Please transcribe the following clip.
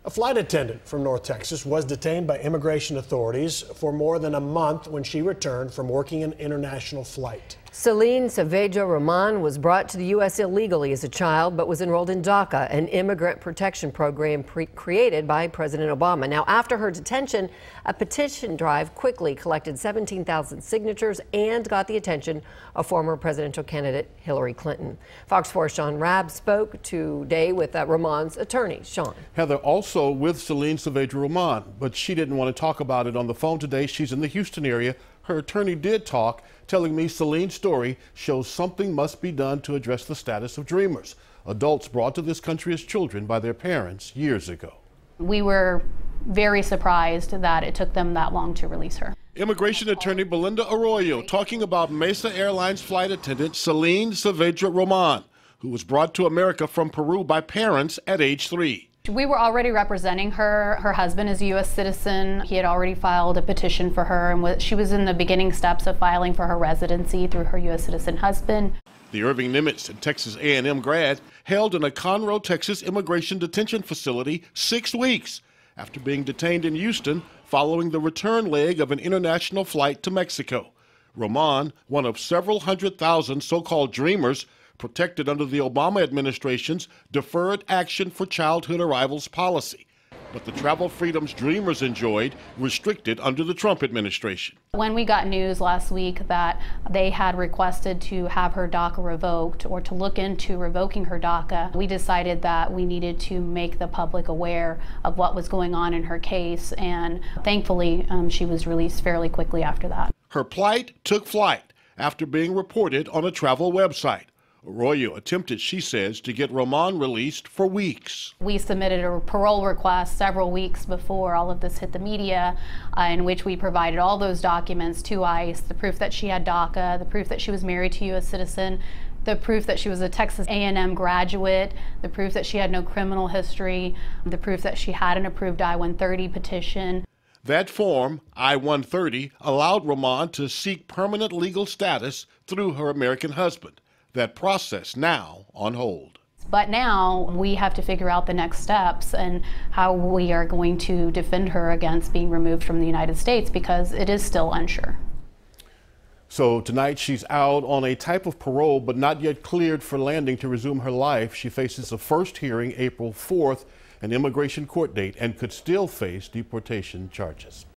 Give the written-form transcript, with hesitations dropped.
A flight attendant from North Texas was detained by immigration authorities for more than a month when she returned from working an international flight. Celine Saavedra Roman was brought to the U.S. illegally as a child, but was enrolled in DACA, an immigrant protection program created by President Obama. Now, after her detention, a petition drive quickly collected 17,000 signatures and got the attention of former presidential candidate Hillary Clinton. Fox 4's Sean Rabb spoke today with Roman's attorney. Sean. Heather, also with Celine Saavedra Roman, but she didn't want to talk about it on the phone today. She's in the Houston area. Her attorney did talk, telling me Celine's story shows something must be done to address the status of dreamers, adults brought to this country as children by their parents years ago. We were very surprised that it took them that long to release her. Immigration attorney Belinda Arroyo talking about Mesa Airlines flight attendant Celine Saavedra Roman, who was brought to America from Peru by parents at age 3. We were already representing her. Her husband is a U.S. citizen. He had already filed a petition for her, and she was in the beginning steps of filing for her residency through her U.S. citizen husband. The Irving Nimitz and Texas A&M grad held in a Conroe, Texas immigration detention facility 6 weeks after being detained in Houston following the return leg of an international flight to Mexico. Roman, one of several 100,000 so-called dreamers protected under the Obama administration's Deferred Action for Childhood Arrivals policy. But the travel freedoms dreamers enjoyed restricted under the Trump administration. When we got news last week that they had requested to have her DACA revoked or to look into revoking her DACA, we decided that we needed to make the public aware of what was going on in her case, and thankfully she was released fairly quickly after that. Her plight took flight after being reported on a travel website. Arroyo attempted, she says, to get Roman released for weeks. We submitted a parole request several weeks before all of this hit the media, in which we provided all those documents to ICE, the proof that she had DACA, the proof that she was married to a U.S. citizen, the proof that she was a Texas A&M graduate, the proof that she had no criminal history, the proof that she had an approved I-130 petition. That form, I-130, allowed Roman to seek permanent legal status through her American husband. That process now on hold. But now we have to figure out the next steps and how we are going to defend her against being removed from the United States, because it is still unsure. So tonight she's out on a type of parole, but not yet cleared for landing to resume her life. She faces a first hearing April 4th, an immigration court date, and could still face deportation charges.